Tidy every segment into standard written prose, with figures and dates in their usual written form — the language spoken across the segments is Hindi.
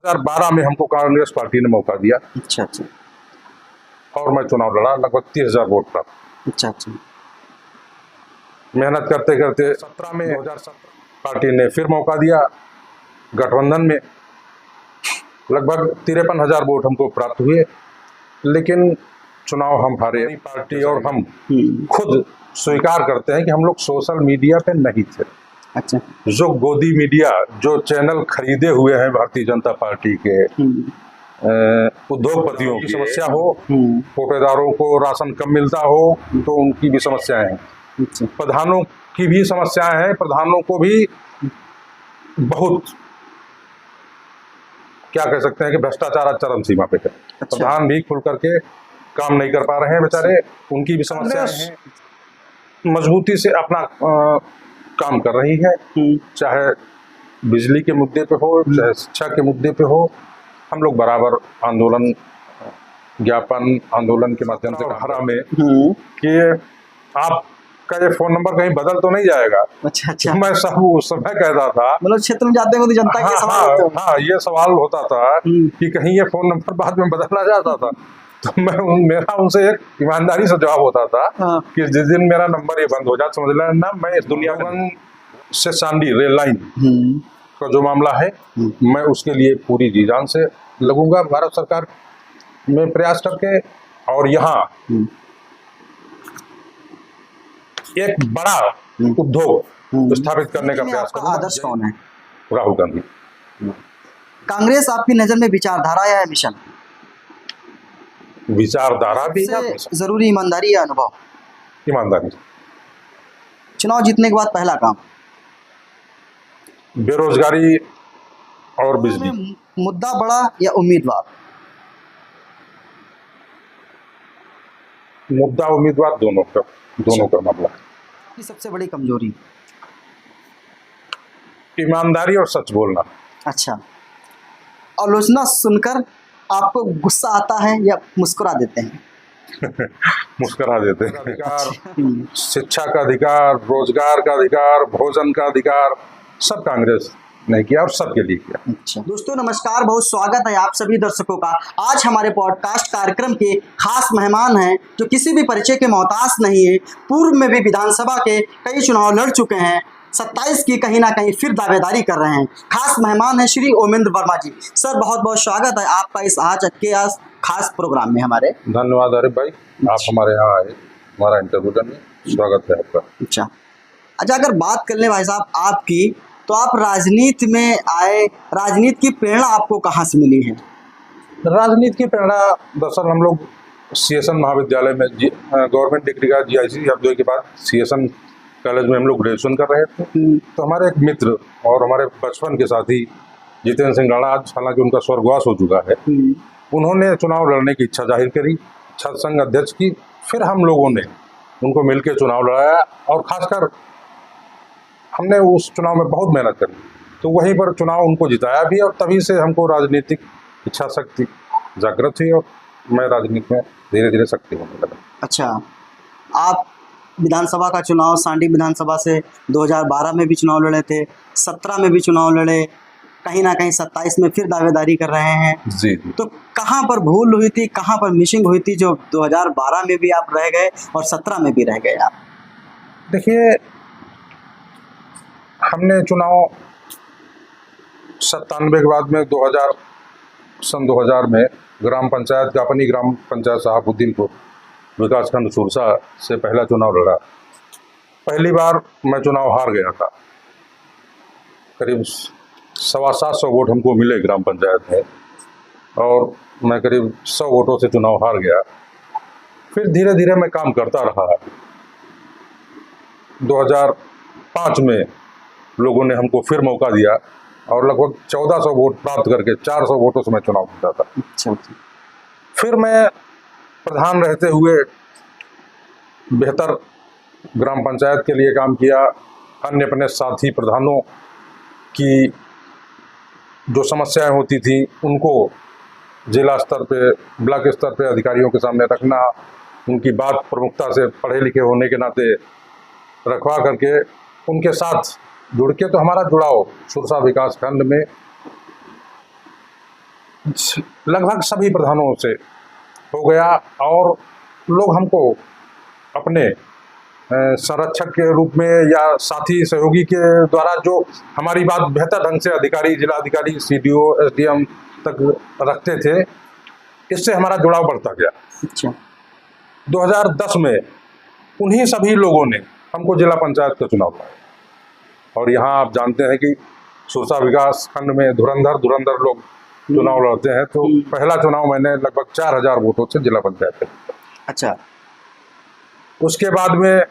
2012 में हमको कांग्रेस पार्टी ने मौका दिया। अच्छा अच्छा और मैं चुनाव लड़ा, लगभग 30,000 वोट प्राप्त। अच्छा अच्छा मेहनत करते करते 2017 पार्टी ने फिर मौका दिया, गठबंधन में लगभग 53,000 वोट हमको प्राप्त हुए, लेकिन चुनाव हम हारे। पार्टी और हम खुद स्वीकार करते हैं कि हम लोग सोशल मीडिया पे नहीं थे। अच्छा जो गोदी मीडिया, जो चैनल खरीदे हुए हैं भारतीय जनता पार्टी के, उद्योगपतियों की समस्या हो, ठेकेदारों को राशन कम मिलता हो तो उनकी भी समस्याएं हैं, प्रधानों की भी समस्याएं हैं। प्रधानों को भी बहुत, क्या कह सकते हैं कि भ्रष्टाचार चरम सीमा पे है। अच्छा। प्रधान भी खुल करके काम नहीं कर पा रहे हैं बेचारे, उनकी भी समस्याएं हैं। मजबूती से अपना काम कर रही है, चाहे बिजली के मुद्दे पे हो, चाहे शिक्षा के मुद्दे पे हो। हम लोग बराबर आंदोलन, ज्ञापन आंदोलन के माध्यम से हरा में कि आपका ये फोन नंबर कहीं बदल तो नहीं जाएगा। अच्छा अच्छा मैं सब उस समय कहता था, मतलब क्षेत्र में जाते हैं तो जनता के सवाल होते हैं। हाँ, ये सवाल होता था कि कहीं ये फोन नंबर बाद में बदला जाता था। तो मेरा उनसे एक ईमानदारी से जवाब होता था कि जिस दिन मेरा नंबर ये बंद हो जाए, समझ लेना मैं इस दुनिया से सांडी रेल लाइन का जो मामला है, मैं उसके लिए पूरी जी जान से लगूंगा भारत सरकार में प्रयास करके। और यहाँ एक बड़ा उद्योग स्थापित करने का प्रयास करूंगा। आदर्श कौन है? राहुल गांधी। कांग्रेस आपकी नजर में विचारधारा या मिशन? विचारधारा भी है, जरूरी ईमानदारी या अनुभव? ईमानदारी। चुनाव जीतने के बाद पहला काम? बेरोजगारी और बिजली। मुद्दा बड़ा या उम्मीदवार? मुद्दा उम्मीदवार दोनों का मामला। सबसे बड़ी कमजोरी? ईमानदारी और सच बोलना। अच्छा। आलोचना सुनकर आपको गुस्सा आता है या मुस्कुरा देते हैं? मुस्कुरा देते हैं। अधिकार, शिक्षा का अधिकार, रोजगार का अधिकार, भोजन का अधिकार, सब कांग्रेस ने किया और सबके लिए किया। अच्छा। दोस्तों नमस्कार, बहुत स्वागत है आप सभी दर्शकों का। आज हमारे पॉडकास्ट कार्यक्रम के खास मेहमान हैं जो किसी भी परिचय के मोहताज नहीं है। पूर्व में भी विधानसभा के कई चुनाव लड़ चुके हैं, 27 की कहीं ना कहीं फिर दावेदारी कर रहे हैं। खास मेहमान है श्री ओमेंद्र वर्मा जी। सर बहुत बहुत स्वागत है आपका इस आज के खास प्रोग्राम में हमारे। धन्यवाद आरिफ भाई, आप हमारे यहाँ आए, हमारा इंटरव्यू करने, स्वागत है आपका। अच्छा, अगर बात कर ले भाई साहब आपकी, तो आप राजनीति में आए, राजनीति की प्रेरणा आपको कहाँ से मिली है? राजनीति की प्रेरणा दरअसल हम लोग CSN महाविद्यालय में गवर्नमेंट डिग्री का GIC अब के बाद CSN कॉलेज में हम लोग ग्रेजुएशन कर रहे थे। तो हमारे एक मित्र और हमारे बचपन के साथी जितेंद्र सिंह राणा, आज हालांकि उनका स्वर्गवास हो चुका है, उन्होंने चुनाव लड़ने की इच्छा जाहिर करी, छत्र संघ अध्यक्ष की। फिर हम लोगों ने उनको मिलकर चुनाव लड़ाया और खासकर हमने उस चुनाव में बहुत मेहनत करी, तो वहीं पर चुनाव उनको जिताया भी। और तभी से हमको राजनीतिक इच्छा शक्ति जागृत हुई और मैं राजनीति में धीरे धीरे सक्रिय होने लगा। अच्छा, आप विधानसभा का चुनाव सांडी विधानसभा से 2012 में भी चुनाव लड़े थे, 17 में भी चुनाव लड़े, कहीं ना कहीं 27 में फिर दावेदारी कर रहे हैं जी। तो कहाँ पर भूल हुई थी, कहाँ पर मिसिंग हुई थी जो 2012 में भी आप रह गए और 17 में भी रह गए आप? देखिए, हमने चुनाव 97 के बाद में 2000 में ग्राम पंचायत का, अपनी ग्राम पंचायत शहाबुद्दीनपुर विकासखंड सुरसा से पहला चुनाव लड़ा। पहली बार मैं चुनाव हार गया था, करीब 750 वोट हमको मिले ग्राम पंचायत में और मैं करीब 100 वोटों से चुनाव हार गया। फिर धीरे धीरे मैं काम करता रहा। 2005 में लोगों ने हमको फिर मौका दिया और लगभग 1400 वोट प्राप्त करके 400 वोटों से मैं चुनाव जीता था। अच्छा। फिर मैं प्रधान रहते हुए बेहतर ग्राम पंचायत के लिए काम किया। अन्य अपने साथी प्रधानों की जो समस्याएं होती थी उनको जिला स्तर पे, ब्लॉक स्तर पे अधिकारियों के सामने रखना, उनकी बात प्रमुखता से पढ़े लिखे होने के नाते रखवा करके उनके साथ जुड़ के, तो हमारा जुड़ाव सुरसा विकास खंड में लगभग सभी प्रधानों से हो गया, और लोग हमको अपने संरक्षक के रूप में या साथी सहयोगी के द्वारा जो हमारी बात बेहतर ढंग से अधिकारी, जिलाधिकारी, सीडीओ, एसडीएम तक रखते थे, इससे हमारा जुड़ाव बढ़ता गया। अच्छा। 2010 में उन्हीं सभी लोगों ने हमको जिला पंचायत का चुनाव लाया, और यहाँ आप जानते हैं कि सुरसा विकास खंड में धुरंधर लोग चुनाव लड़ते हैं, तो पहला चुनाव मैंने लगभग 4000 वोटों से जिला पंचायत में। अच्छा। उसके बाद में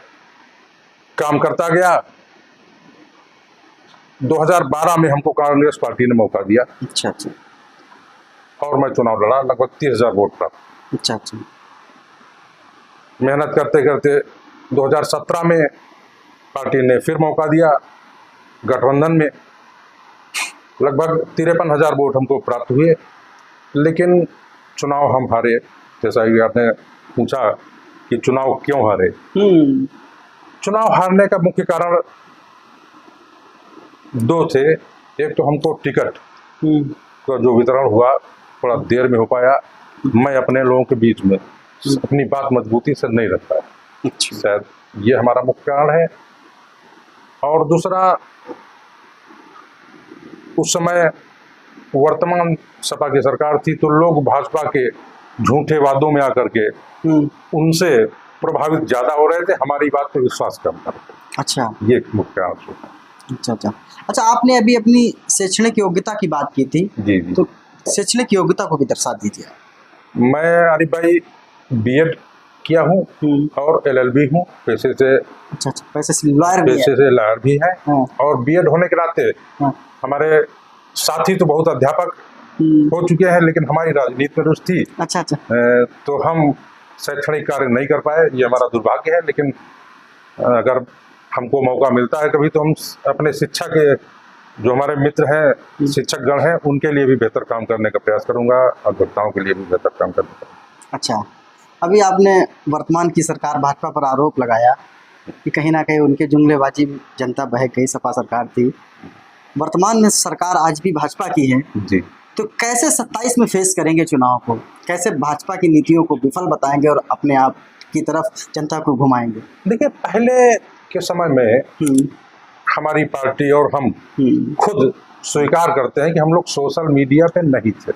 काम करता गया। 2012 में हमको कांग्रेस पार्टी ने मौका दिया। अच्छा अच्छा। और मैं चुनाव लड़ा, लगभग 30,000 वोट प्राप्त। अच्छा अच्छा। मेहनत करते करते 2017 में पार्टी ने फिर मौका दिया, गठबंधन में लगभग 53,000 वोट हमको प्राप्त हुए, लेकिन चुनाव हम हारे। जैसा कि आपने पूछा कि चुनाव क्यों हारे, चुनाव हारने का मुख्य कारण 2 थे। एक तो हमको टिकट का जो वितरण हुआ थोड़ा देर में हो पाया, मैं अपने लोगों के बीच में अपनी बात मजबूती से नहीं रख पाया, शायद ये हमारा मुख्य कारण है। और दूसरा, उस समय वर्तमान सपा की सरकार थी, तो लोग भाजपा के झूठे वादों में आकर के उनसे प्रभावित ज्यादा हो रहे थे, हमारी बात पे विश्वास कम कर रहे थे। अच्छा, ये मुख्य कारण था। अच्छा अच्छा। अच्छा, आपने अभी अपनी शैक्षणिक योग्यता की बात की थी। जी जी। तो शैक्षणिक योग्यता को भी दर्शा दीजिए। मैं आरिफ भाई बीएड किया हूँ और एलएलबी हूँ पेशे से। अच्छा अच्छा। पैसे से लॉयर भी है। पेशे से लॉयर भी है। हाँ। और बीएड होने के नाते हमारे साथी तो बहुत अध्यापक हो चुके हैं, लेकिन हमारी राजनीति में रुचि थी। अच्छा अच्छा। तो हम शैक्षणिक कार्य नहीं कर पाए, ये हमारा दुर्भाग्य है। लेकिन अगर हमको मौका मिलता है कभी, तो हम अपने शिक्षा के जो हमारे मित्र हैं, शिक्षक गण हैं, उनके लिए भी बेहतर काम करने का प्रयास करूंगा, अभिभावकों के लिए भी बेहतर काम करने का। अच्छा, अभी आपने वर्तमान की सरकार भाजपा पर आरोप लगाया कि कहीं ना कहीं उनके जुमलेबाजी जनता बहक गई, सपा सरकार थी। वर्तमान में सरकार आज भी भाजपा की है जी। तो कैसे 27 में फेस करेंगे चुनाव को? कैसे भाजपा की नीतियों को विफल बताएंगे और अपने आप की तरफ जनता को घुमाएंगे? देखिए, पहले के समय में हमारी पार्टी और हम खुद स्वीकार करते हैं कि हम लोग सोशल मीडिया पे नहीं थे।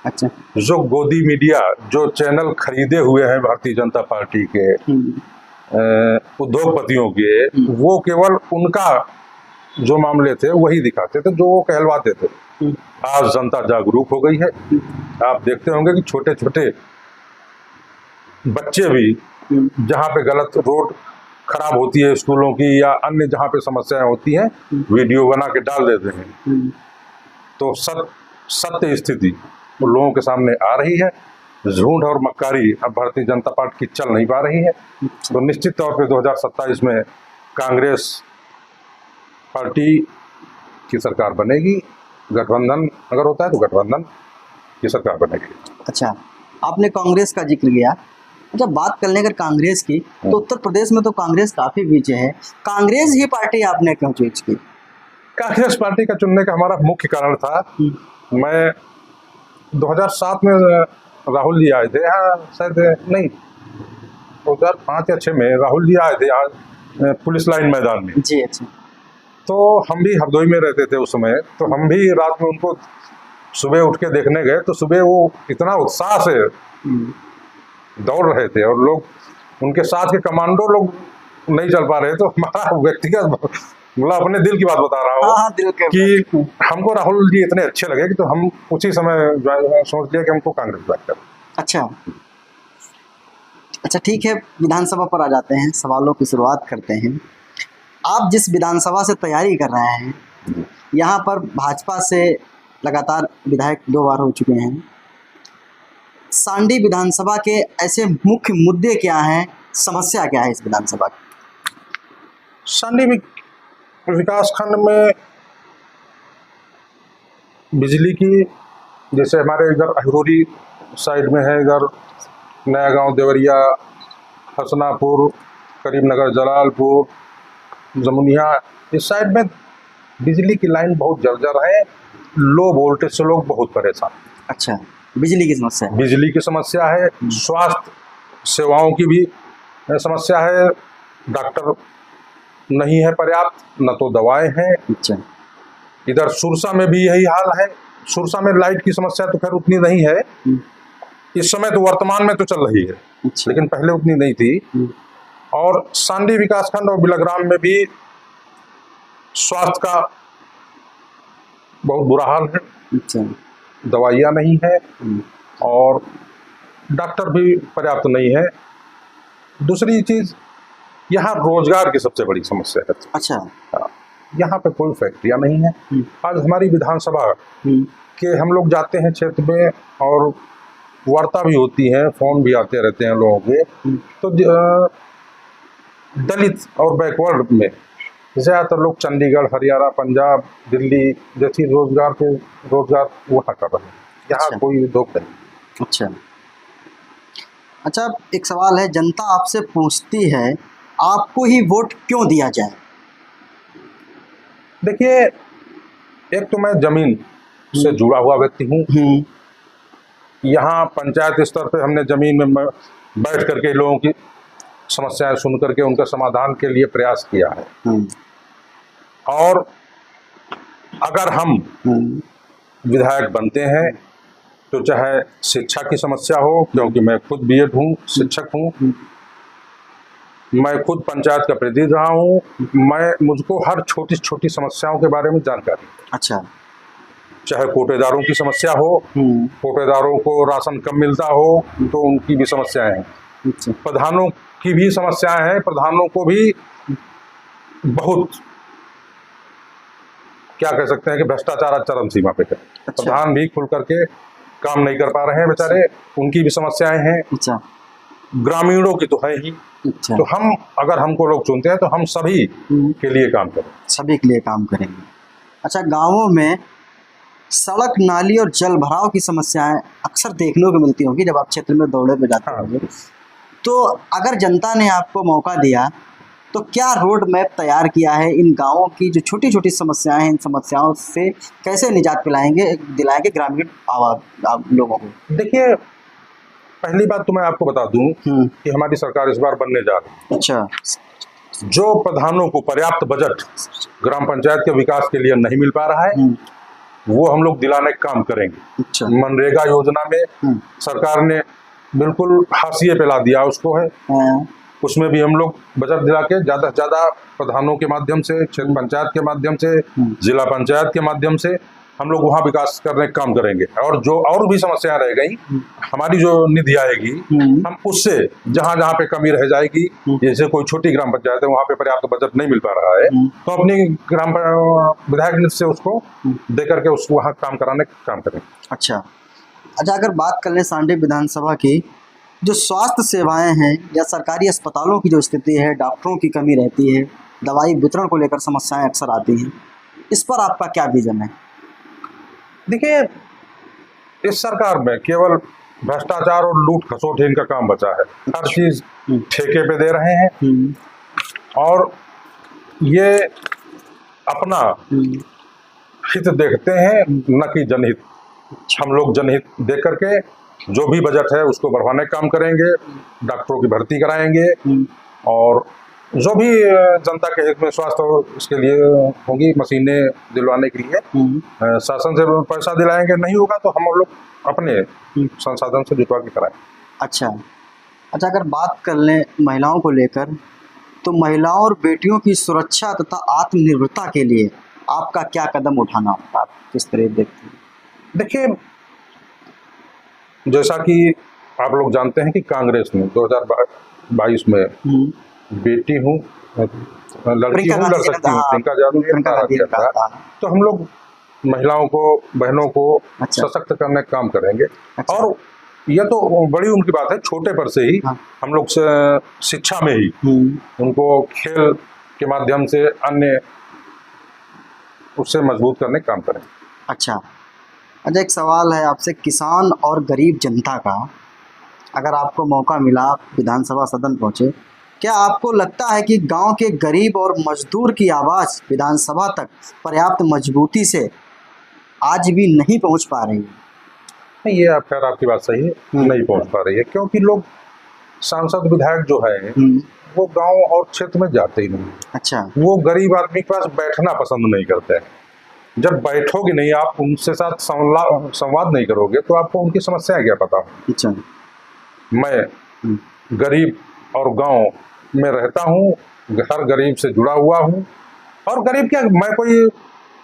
अच्छा। जो गोदी मीडिया, जो चैनल खरीदे हुए हैं भारतीय जनता पार्टी के उद्योगपतियों के, वो केवल उनका जो मामले थे वही दिखाते थे, जो वो कहलवाते थे। आज जनता जागरूक हो गई है। आप देखते होंगे कि छोटे छोटे बच्चे भी जहाँ पे गलत रोड खराब होती है स्कूलों की या अन्य जहाँ पे समस्याएं होती हैं, वीडियो बना के डाल देते हैं। तो सत्य स्थिति तो लोगों के सामने आ रही है। झूठ और मक्कारी अब भारतीय जनता पार्टी की चल नहीं पा रही है। तो निश्चित तौर पे 2027 में कांग्रेस पार्टी की सरकार बनेगी। गठबंधन अगर होता है तो गठबंधन की सरकार बनेगी। अच्छा, आपने कांग्रेस का जिक्र किया। जब बात कर लें अगर कांग्रेस की, तो उत्तर प्रदेश में तो कांग्रेस काफी पीछे है। कांग्रेस ही पार्टी आपने क्यों चूज की? कांग्रेस पार्टी का चुनने का हमारा मुख्य कारण था, मैं 2007 में राहुल जी आए थे यहाँ, शायद नहीं 2005 या 6 में राहुल जी आए थे यहाँ पुलिस लाइन मैदान में। जी। अच्छा। तो हम भी हरदोई में रहते थे उस समय, तो हम भी रात में उनको सुबह उठ के देखने गए, तो सुबह वो इतना उत्साह से दौड़ रहे थे और लोग उनके साथ के कमांडो लोग नहीं चल पा रहे। तो हमारा व्यक्तिगत मतलब अपने दिल की बात बता रहा हूँ कि हमको राहुल जी इतने अच्छे लगे कि तो हम उसी समय सोच लिया कि हमको कांग्रेस ज्वाइन करें। अच्छा अच्छा, ठीक है, विधानसभा पर आ जाते हैं, सवालों की शुरुआत करते हैं। आप जिस विधानसभा से तैयारी कर रहे हैं, यहाँ पर भाजपा से लगातार विधायक 2 बार हो चुके हैं। सांडी विधानसभा के ऐसे मुख्य मुद्दे क्या हैं, समस्या क्या है इस विधानसभा की? सांडी विकास खंड में बिजली की, जैसे हमारे इधर अहरोरी साइड में है, इधर नया गांव, देवरिया, हसनापुर, करीमनगर, जलालपुर, जमुनिया, इस साइड में बिजली की लाइन बहुत जर्जर है। लो वोल्टेज से लोग बहुत परेशान। अच्छा, बिजली की समस्या है। बिजली की समस्या है, स्वास्थ्य सेवाओं की भी समस्या है, डॉक्टर नहीं है पर्याप्त, न तो दवाएं हैं। अच्छा। इधर सुरसा में भी यही हाल है। सुरसा में लाइट की समस्या तो खैर उतनी नहीं है, इस समय तो वर्तमान में तो चल रही है, अच्छा। लेकिन पहले उतनी नहीं थी। और सांडी विकासखंड और बिलग्राम में भी स्वास्थ्य का बहुत बुरा हाल है। अच्छा। दवाइयाँ नहीं है और डॉक्टर भी पर्याप्त नहीं है। दूसरी चीज, यहाँ रोजगार की सबसे बड़ी समस्या है। अच्छा। हाँ, यहाँ पे कोई फैक्ट्रियाँ नहीं है। आज हमारी विधानसभा के हम लोग जाते हैं क्षेत्र में और वार्ता भी होती है, फोन भी आते रहते हैं लोगों के, तो दलित और बैकवर्ड में ज़्यादातर लोग चंडीगढ़, हरियाणा, पंजाब, दिल्ली जैसी रोजगार वहाँ कर रहे हैं। यहाँ अच्छा। कोई उद्योग नहीं। अच्छा। अच्छा, एक सवाल है, जनता आपसे पूछती है आपको ही वोट क्यों दिया जाए? देखिए, एक तो मैं जमीन से जुड़ा हुआ व्यक्ति हूँ। यहाँ पंचायत स्तर पे हमने जमीन में बैठ करके लोगों की समस्याएं सुन करके उनका समाधान के लिए प्रयास किया है। और अगर हम विधायक बनते हैं तो चाहे शिक्षा की समस्या हो, क्योंकि मैं खुद बीएड हूँ, शिक्षक हूँ, मैं खुद पंचायत का प्रतिनिधि रहा हूँ, मुझको हर छोटी छोटी समस्याओं के बारे में जानकारी। अच्छा। चाहे कोटेदारों की समस्या हो, कोटेदारों को राशन कम मिलता हो तो उनकी भी समस्याएं हैं। अच्छा। प्रधानों की भी समस्याएं हैं, प्रधानों को भी बहुत, क्या कह सकते हैं कि भ्रष्टाचार चरम सीमा पे है। अच्छा। प्रधान भी खुल करके काम नहीं कर पा रहे हैं बेचारे, उनकी भी समस्याएं हैं। अच्छा। ग्रामीणों की तो है ही। अच्छा। तो हम, अगर हमको लोग चुनते हैं तो हम सभी के लिए काम करें, सभी के लिए काम करेंगे। अच्छा, गांवों में सड़क, नाली और जल भराव की समस्याएं अक्सर देखने को मिलती होंगी जब आप क्षेत्र में दौरे पे जाते होंगे। तो अगर जनता ने आपको मौका दिया तो क्या रोड मैप तैयार किया है इन गांवों की जो छोटी छोटी समस्याएं हैं, इन समस्याओं से कैसे निजात दिलाएंगे ग्रामीण लोगों को? देखिए, पहली बात तो मैं आपको बता दूं कि हमारी सरकार इस बार बनने जा रही है। अच्छा। जो प्रधानों को पर्याप्त बजट ग्राम पंचायत के विकास के लिए नहीं मिल पा रहा है, वो हम लोग दिलाने का काम करेंगे। अच्छा। मनरेगा योजना में सरकार ने बिल्कुल हाशिए पे ला दिया उसको है। उसमें भी हम लोग बजट दिला के ज़्यादा से ज़्यादा प्रधानों के माध्यम से, क्षेत्र पंचायत के माध्यम से, जिला पंचायत के माध्यम से हम लोग वहाँ विकास करने का काम करेंगे। और जो और भी समस्याएं रह गई, हमारी जो निधि आएगी, हम उससे जहाँ जहाँ पे कमी रह जाएगी, जैसे कोई छोटी ग्राम पंचायत है वहाँ पे पर्याप्त बजट नहीं मिल पा रहा है, तो अपनी ग्राम विधायक निधि से उसको दे करके उसको वहाँ काम कराने का काम करेंगे। अच्छा। अच्छा, अगर बात कर लें सांडी विधानसभा की, जो स्वास्थ्य सेवाएं हैं या सरकारी अस्पतालों की जो स्थिति है, डॉक्टरों की कमी रहती है, दवाई वितरण को लेकर समस्याएं अक्सर आती हैं, इस पर आपका क्या विजन है? देखिए, इस सरकार में केवल भ्रष्टाचार और लूट खसोट इनका काम बचा है। हर चीज ठेके पे दे रहे हैं और ये अपना हित देखते हैं, न कि जनहित। हम लोग जनहित देख करके जो भी बजट है उसको बढ़ाने का काम करेंगे, डॉक्टरों की भर्ती कराएंगे और जो भी जनता के हित में स्वास्थ्य उसके लिए होगी, मशीनें दिलवाने के लिए शासन से पैसा दिलाएंगे। नहीं होगा तो हम लोग अपने संसाधन से जुटवा के कराएंगे। अच्छा। अच्छा, अगर बात कर लें महिलाओं को लेकर, तो महिलाओं और बेटियों की सुरक्षा तथा आत्मनिर्भरता के लिए आपका क्या कदम उठाना होगा? आप किस तरह देखते हैं? देखिए, जैसा कि आप लोग जानते हैं कि कांग्रेस ने 2022 में बेटी हूँ, लड़की हूँ, लड़ सकती हूँ, प्रियंका गांधी था। तो हम लोग महिलाओं को, बहनों को सशक्त करने का काम करेंगे। और यह तो बड़ी उनकी बात है, छोटे पर से ही हम लोग शिक्षा में ही उनको खेल के माध्यम से अन्य उससे मजबूत करने का काम करेंगे। अच्छा। अच्छा, एक सवाल है आपसे, किसान और गरीब जनता का, अगर आपको मौका मिला विधानसभा सदन पहुँचे, क्या आपको लगता है कि गांव के गरीब और मजदूर की आवाज़ विधानसभा तक पर्याप्त मजबूती से आज भी नहीं पहुंच पा रही है? नहीं, ये खैर आपकी बात सही है, नहीं पहुंच पा रही है, क्योंकि लोग सांसद विधायक जो है वो गांव और क्षेत्र में जाते ही नहीं। अच्छा। वो गरीब आदमी के पास बैठना पसंद नहीं करते हैं। जब बैठोगे नहीं, आप उनसे साथ संवाद नहीं करोगे, तो आपको उनकी समस्या क्या पता। अच्छा। मैं गरीब और गांव में रहता हूँ, हर गरीब से जुड़ा हुआ हूँ, और गरीब क्या, मैं कोई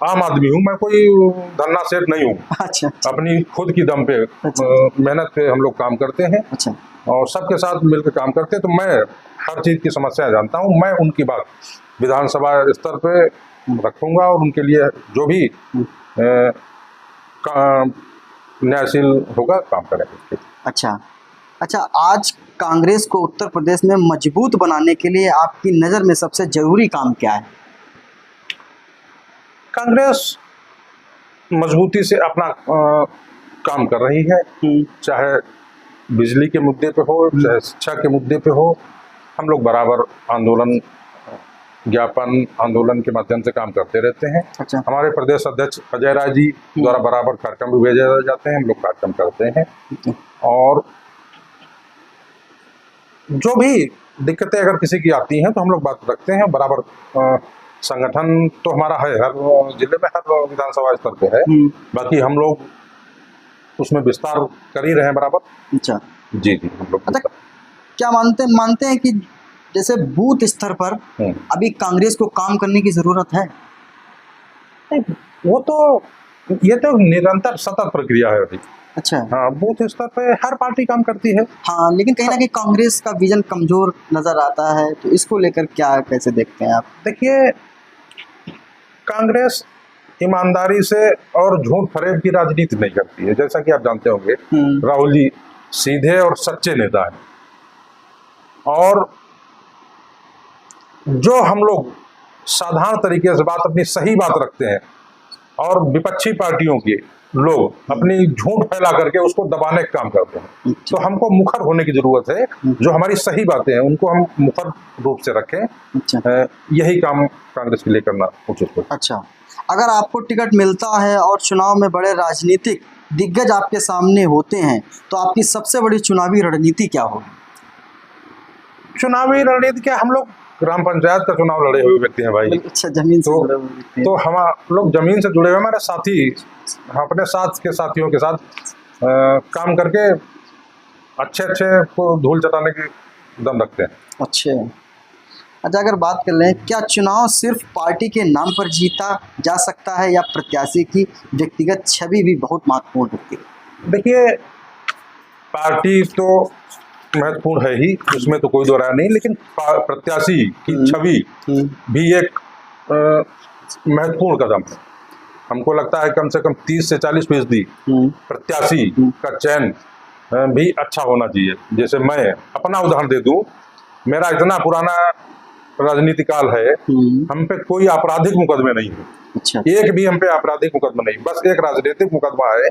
आम आदमी हूँ, मैं कोई धन्ना सेठ नहीं हूँ। अच्छा। अपनी खुद की दम पे मेहनत पे हम लोग काम करते हैं। अच्छा। और सबके साथ मिलकर काम करते हैं, तो मैं हर चीज़ की समस्या जानता हूँ। मैं उनकी बात विधानसभा स्तर पे रखूंगा और उनके लिए जो भी न्यायशील होगा काम करेंगे। अच्छा। अच्छा, आज कांग्रेस को उत्तर प्रदेश में मजबूत बनाने के लिए आपकी नज़र में सबसे जरूरी काम क्या है? कांग्रेस मजबूती से अपना काम कर रही है, चाहे बिजली के मुद्दे पे हो, चाहे शिक्षा के मुद्दे पे हो। हम लोग बराबर आंदोलन, ज्ञापन आंदोलन के माध्यम से काम करते रहते हैं। अच्छा। हमारे प्रदेश अध्यक्ष अजय राय जी द्वारा बराबर कार्यक्रम भी भेजे जाते हैं, हम लोग कार्यक्रम करते हैं। और जो भी दिक्कतें अगर किसी की आती हैं तो हम लोग बात रखते हैं बराबर। संगठन तो हमारा है, हर जिले में, हर विधानसभा स्तर पे है। बाकी हम लोग उसमें विस्तार कर ही रहे हैं बराबर। अच्छा। जी जी, हम लोग। अच्छा, क्या मानते हैं कि जैसे बूथ स्तर पर अभी कांग्रेस को काम करने की जरूरत है? वो तो, ये तो निरंतर सतत प्रक्रिया है अभी। अच्छा। हाँ, बूथ स्तर पे हर पार्टी काम करती है। हाँ, लेकिन कहीं ना कहीं कांग्रेस का विजन कमजोर नजर आता है, तो इसको लेकर क्या, कैसे देखते हैं आप? देखिए, कांग्रेस ईमानदारी से और झूठ फरेब की राजनीति नहीं करती है। जैसा कि आप जानते होंगे, राहुल जी सीधे और सच्चे नेता हैं, और जो हम लोग साधारण तरीके से बात, अपनी सही बात रखते हैं, और विपक्षी पार्टियों के लोग अपनी झूठ फैला करके उसको दबाने का काम करते हैं। तो हमको मुखर होने की जरूरत है, जो हमारी सही बातें हैं उनको हम मुखर रूप से रखें। यही काम कांग्रेस के लिए करना उचित है। अच्छा, अगर आपको टिकट मिलता है और चुनाव में बड़े राजनीतिक दिग्गज आपके सामने होते हैं, तो आपकी सबसे बड़ी चुनावी रणनीति क्या होगी? चुनावी रणनीति क्या, हम लोग ग्राम पंचायत का चुनाव लड़े हुए व्यक्ति हैं भाई। अच्छा, जमीन से जुड़े हुए व्यक्ति हैं। तो हम लोग जमीन से जुड़े हुए, हमारे साथी अपने साथ के साथियों के साथ काम करके अच्छे को धूल चटाने की दम रखते हैं। अच्छा। अच्छा, अगर बात कर लें, क्या चुनाव सिर्फ पार्टी के नाम पर जीता जा सकता है, या प्रत्याशी की व्यक्तिगत छवि भी बहुत महत्वपूर्ण होती है? देखिए, पार्टी तो महत्वपूर्ण है ही, उसमें तो कोई दो राय नहीं, लेकिन प्रत्याशी की छवि भी एक महत्वपूर्ण कदम है। हमको लगता है कम से कम 30 से 40% प्रत्याशी का चयन भी अच्छा होना चाहिए। जैसे मैं अपना उदाहरण दे दूं, मेरा इतना पुराना राजनीति काल है, हम पे कोई आपराधिक मुकदमे नहीं है। अच्छा। एक भी हम पे आपराधिक मुकदमा नहीं, बस एक राजनीतिक मुकदमा है,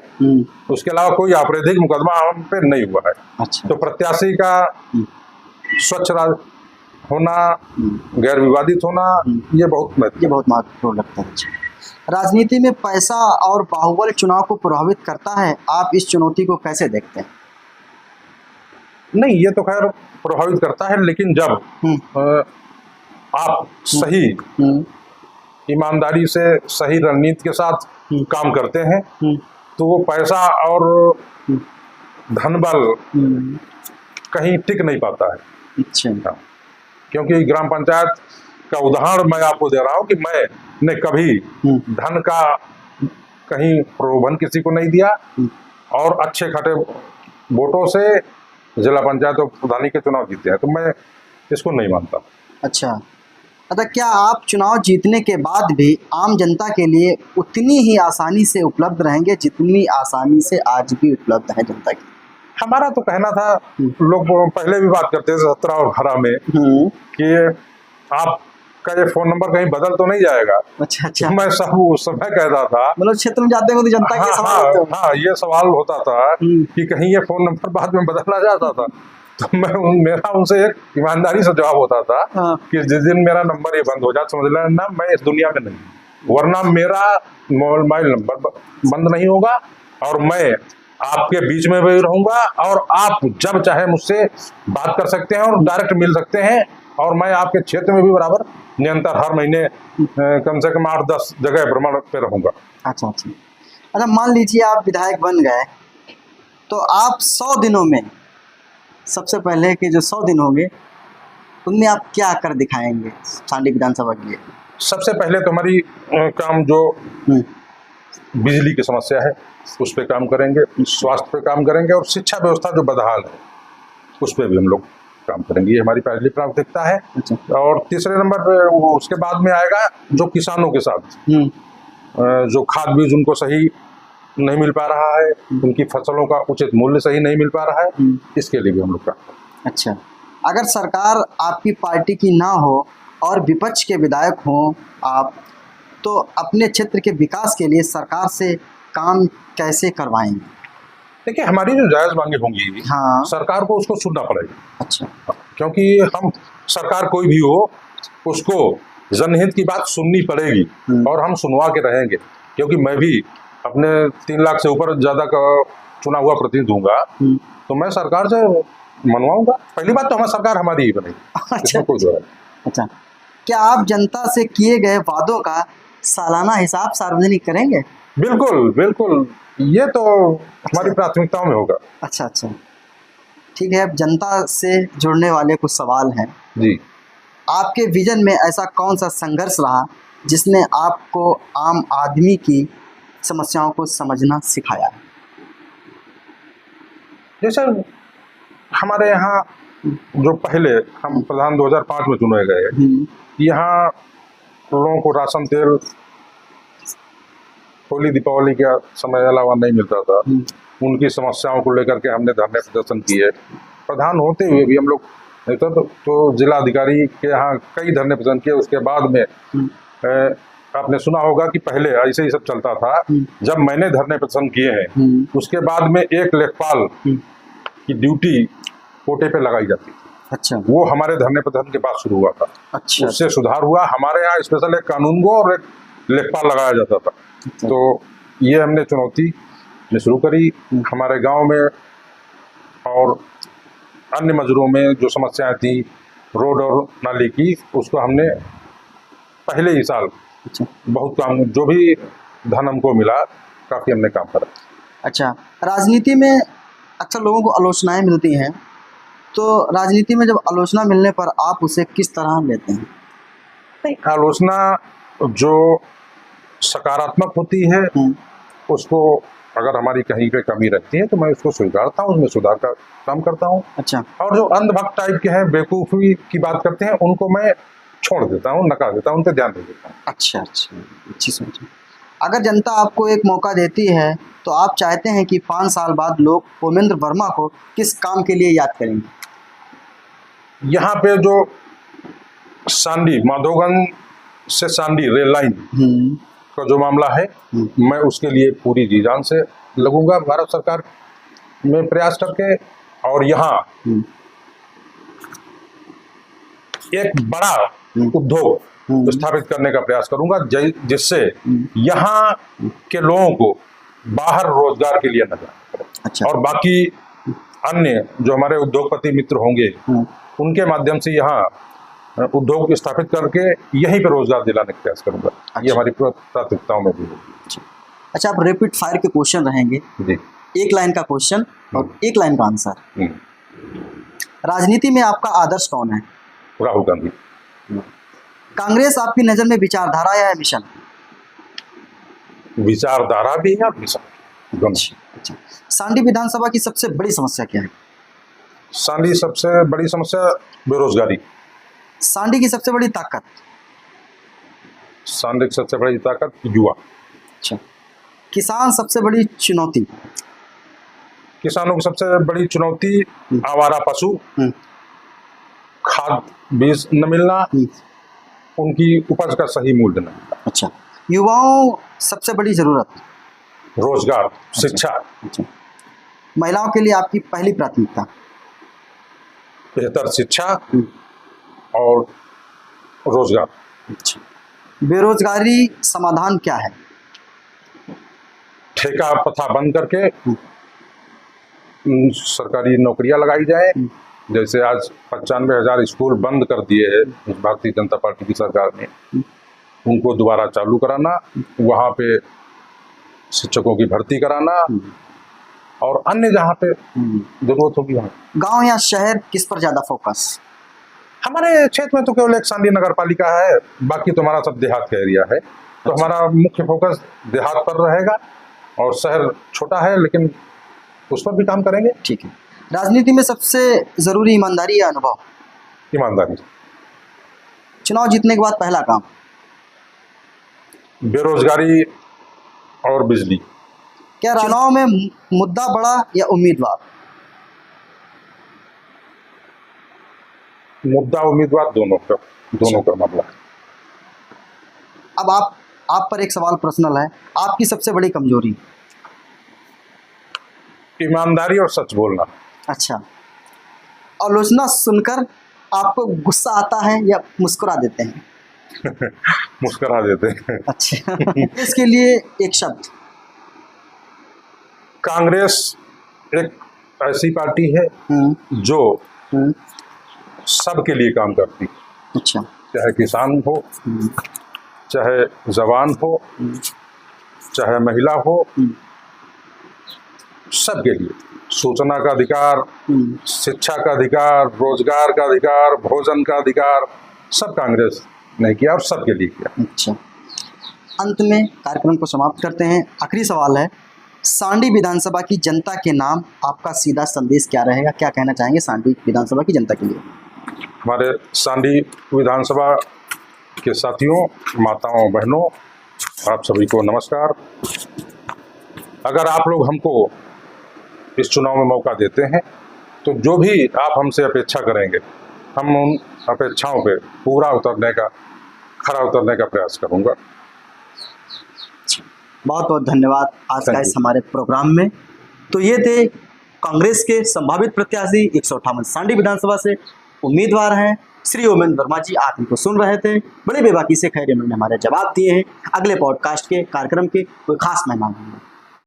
उसके अलावा कोई आपराधिक मुकदमा हम पे नहीं हुआ है। अच्छा। तो प्रत्याशी का स्वच्छ होना, गैर विवादित होना, ये बहुत महत्वपूर्ण लगता है। राजनीति में पैसा और बाहुबल चुनाव को प्रभावित करता है, आप इस चुनौती को कैसे देखते हैं? नहीं, ये तो खैर प्रभावित करता है, लेकिन जब आप सही ईमानदारी से सही रणनीति के साथ काम करते हैं, तो वो पैसा और धनबल कहीं टिक नहीं पाता है। अच्छा। क्योंकि ग्राम पंचायत का उदाहरण मैं आपको दे रहा हूँ कि मैंने कभी धन का कहीं प्रलोभन किसी को नहीं दिया, और अच्छे खाटे वोटों से जिला पंचायत और प्रधानी के चुनाव जीते हैं, तो मैं इसको नहीं मानता। अच्छा। अच्छा, क्या आप चुनाव जीतने के बाद भी आम जनता के लिए उतनी ही आसानी से उपलब्ध रहेंगे जितनी आसानी से आज भी उपलब्ध है जनता की? हमारा तो कहना था, लोग पहले भी बात करते थे 17 और 18 में, कि आपका ये फोन नंबर कहीं बदल तो नहीं जाएगा। अच्छा। अच्छा। तो मैं सब उस समय कहता था, मतलब क्षेत्र में जाते हैं तो जनता के सवाल होते हैं। हाँ, ये सवाल होता था कि कहीं ये फोन नंबर बाद में बदला जाता था। तो मेरा उनसे एक ईमानदारी से जवाब होता था कि जिस दिन मेरा नंबर ये बंद हो जाए, समझ लेना मैं इस दुनिया में नहीं, वरना मेरा मोबाइल नंबर बंद नहीं होगा, और मैं आपके बीच में भी रहूंगा और आप जब चाहे मुझसे बात कर सकते हैं और डायरेक्ट मिल सकते हैं। और मैं आपके क्षेत्र में भी बराबर निरंतर हर महीने कम से कम 8-10 जगह भ्रमण पे रहूंगा। अच्छा अच्छा। अच्छा, मान लीजिए आप विधायक बन गए, तो आप 100 दिनों में, सबसे पहले के जो 100 दिन होंगे उनमें आप क्या कर दिखाएंगे सांडी विधानसभा के लिए? सबसे पहले तो हमारी काम जो हम्म, बिजली की समस्या है उस पर काम करेंगे, स्वास्थ्य पे काम करेंगे और शिक्षा व्यवस्था जो बदहाल है उस पर भी हम लोग काम करेंगे। ये हमारी पहली प्राथमिकता है। अच्छा। और तीसरे नंबर पे उसके बाद में आएगा जो किसानों के साथ जो खाद बीज उनको सही नहीं मिल पा रहा है, उनकी फसलों का उचित मूल्य सही नहीं मिल पा रहा है, इसके लिए भी हम लोग काम करेंगे। अच्छा, अगर सरकार आपकी पार्टी की ना हो और विपक्ष के विधायक हों आप, तो अपने क्षेत्र के विकास के लिए सरकार से काम कैसे करवाएंगे? देखिए, हमारी जो जायज़ मांगे होंगी, हाँ। सरकार को उसको सुनना पड़ेगा। अच्छा। क्योंकि हम सरकार कोई भी हो उसको जनहित की बात सुननी पड़ेगी और हम सुनवा के रहेंगे। क्योंकि मैं भी अपने 3 लाख से ऊपर ज़्यादा का चुना हुआ प्रतिनिधि दूंगा, तो मैं सरकार से मनवाऊंगा। पहली बात तो हमारी सरकार हमारी ही बनेगी। अच्छा इसमें कोई जो है। अच्छा, क्या आप जनता से किए गए वादों का सालाना हिसाब सार्वजनिक करेंगे? बिल्कुल बिल्कुल, ये तो हमारी प्राथमिकताओं में होगा। अच्छा अच्छा, ठीक है। अब जनता से जुड़ने वाले कुछ सवाल हैं जी। आपके विजन में ऐसा कौन सा संघर्ष रहा जिसने आपको आम आदमी की समस्याओं को समझना सिखाया? जैसे हमारे यहाँ जो पहले हम प्रधान 2005 में चुने गए, यहाँ लोगों को राशन तेल होली दीपावली के समय अलावा नहीं मिलता था। उनकी समस्याओं को लेकर के हमने धरने प्रदर्शन किए। प्रधान होते हुए भी हम लोग नहीं तो जिला अधिकारी के यहाँ कई धरने प्रदर्शन किए। उसके बाद में आपने सुना होगा कि पहले ऐसे ही सब चलता था। जब मैंने धरने प्रदर्शन किए हैं उसके बाद में एक लेखपाल की ड्यूटी कोटे पे लगाई जाती थी। अच्छा। वो हमारे धरने प्रदर्शन के बाद शुरू हुआ था। अच्छा। उससे सुधार हुआ। हमारे यहाँ स्पेशल एक कानून को और एक लेखपाल लगाया जाता था। तो ये हमने चुनौती में शुरू करी। हमारे गांव में और अन्य मजरों में जो समस्याएं थी रोड और नाली की, उसको हमने पहले ही साल बहुत काम, जो भी धन हमको मिला काफ़ी हमने काम करा। अच्छा, राजनीति में अक्सर लोगों को आलोचनाएं मिलती हैं, तो राजनीति में जब आलोचना मिलने पर आप उसे किस तरह लेते हैं? नहीं, आलोचना जो सकारात्मक होती है उसको अगर हमारी कहीं पे कमी रहती है तो मैं उसको स्वीकारता हूँ, उसमें सुधार का काम करता हूँ। अच्छा। और जो अंधभक्त टाइप के हैं, बेवकूफ़ी की बात करते हैं, उनको मैं छोड़ देता हूँ, नकार देता हूँ, उन पर ध्यान दे देता हूँ। अच्छा अच्छा, अच्छी सोच है। अगर जनता आपको एक मौका देती है तो आप चाहते हैं कि 5 साल बाद लोग ओमेंद्र वर्मा को किस काम के लिए याद करेंगे? यहाँ पे जो सांडी माधोगंज से सांडी रेल लाइन का जो मामला है, मैं उसके लिए पूरी जी जान से लगूंगा भारत सरकार में प्रयास करके। और यहाँ एक बड़ा उद्योग स्थापित करने का प्रयास करूंगा जिससे यहाँ के लोगों को बाहर रोजगार के लिए न जाना पड़े। अच्छा। और बाकी अन्य जो हमारे उद्योगपति मित्र होंगे उनके माध्यम से यहाँ उद्योग स्थापित करके यहीं पर रोजगार दिलाने का प्रयास करूंगा। अच्छा। ये हमारी प्राथमिकताओं में भी है। अच्छा, आप रैपिड फायर के क्वेश्चन रहेंगे जी। एक लाइन का क्वेश्चन और एक लाइन का आंसर। राजनीति में आपका आदर्श कौन है? राहुल गांधी। कांग्रेस आपकी नज़र में विचारधारा या मिशन? विचारधारा भी है, मिशन। अच्छा। सांडी विधानसभा की सबसे बड़ी समस्या क्या है? सांडी सबसे बड़ी समस्या बेरोजगारी। सांडी की सबसे बड़ी ताकत? सांडी की सबसे बड़ी ताकत युवा। अच्छा। किसान सबसे बड़ी चुनौती? किसानों की सबसे बड़ी चुनौती आवारा पशु, खाद बीज न मिलना, उनकी उपज का सही मूल्य न मिलना। अच्छा। युवाओं सबसे बड़ी जरूरत? रोजगार, शिक्षा। अच्छा। महिलाओं के लिए आपकी पहली प्राथमिकता? बेहतर शिक्षा और रोजगार। अच्छा। बेरोजगारी समाधान क्या है? ठेका प्रथा बंद करके सरकारी नौकरियां लगाई जाए। जैसे आज 95,000 स्कूल बंद कर दिए हैं भारतीय जनता पार्टी की सरकार ने, उनको दोबारा चालू कराना, वहाँ पे शिक्षकों की भर्ती कराना और अन्य जहाँ पे जरूरत होगी वहाँ। गांव या शहर किस पर ज्यादा फोकस? हमारे क्षेत्र में तो केवल एक सांडी नगर पालिका है, बाकी तो हमारा सब देहात का एरिया है। तो हमारा मुख्य फोकस देहात पर रहेगा और शहर छोटा है लेकिन उस पर भी काम करेंगे। ठीक है। राजनीति में सबसे जरूरी ईमानदारी या अनुभव? ईमानदारी। चुनाव जीतने के बाद पहला काम? बेरोजगारी और बिजली। क्या चुनाव में मुद्दा बड़ा या उम्मीदवार? मुद्दा उम्मीदवार दोनों का मामला है। अब आप पर एक सवाल पर्सनल है, आपकी सबसे बड़ी कमजोरी? ईमानदारी और सच बोलना। अच्छा। आलोचना सुनकर आपको गुस्सा आता है या मुस्कुरा देते हैं? मुस्कुरा देते हैं। अच्छा। इसके लिए एक शब्द? कांग्रेस एक ऐसी पार्टी है जो सबके लिए काम करती है। अच्छा। चाहे किसान हो, चाहे जवान हो, चाहे महिला हो, सबके लिए सूचना का अधिकार, शिक्षा का अधिकार, रोजगार का अधिकार, भोजन का अधिकार, सब कांग्रेस ने किया और सबके लिए किया। अच्छा। अंत में कार्यक्रम को समाप्त करते हैं। आखिरी सवाल है, सांडी विधानसभा की जनता के नाम आपका सीधा संदेश क्या रहेगा? क्या कहना चाहेंगे सांडी विधानसभा की जनता के लिए? हमारे सांडी विधानसभा के साथियों, माताओं, बहनों, आप सभी को नमस्कार। अगर आप लोग हमको इस चुनाव में मौका देते हैं तो जो भी आप हमसे अपेक्षा करेंगे, हम उन अपेक्षाओं पे खरा उतरने का प्रयास करूंगा। बहुत बहुत धन्यवाद आज का इस हमारे प्रोग्राम में। तो ये थे कांग्रेस के संभावित प्रत्याशी 158 सांडी विधानसभा से उम्मीदवार हैं श्री ओमेन वर्मा जी। आप इनको सुन रहे थे, बड़े बेबाकी से खैर इन्होंने हमारे जवाब दिए हैं। अगले पॉडकास्ट के कार्यक्रम के कोई खास मेहमान होंगे।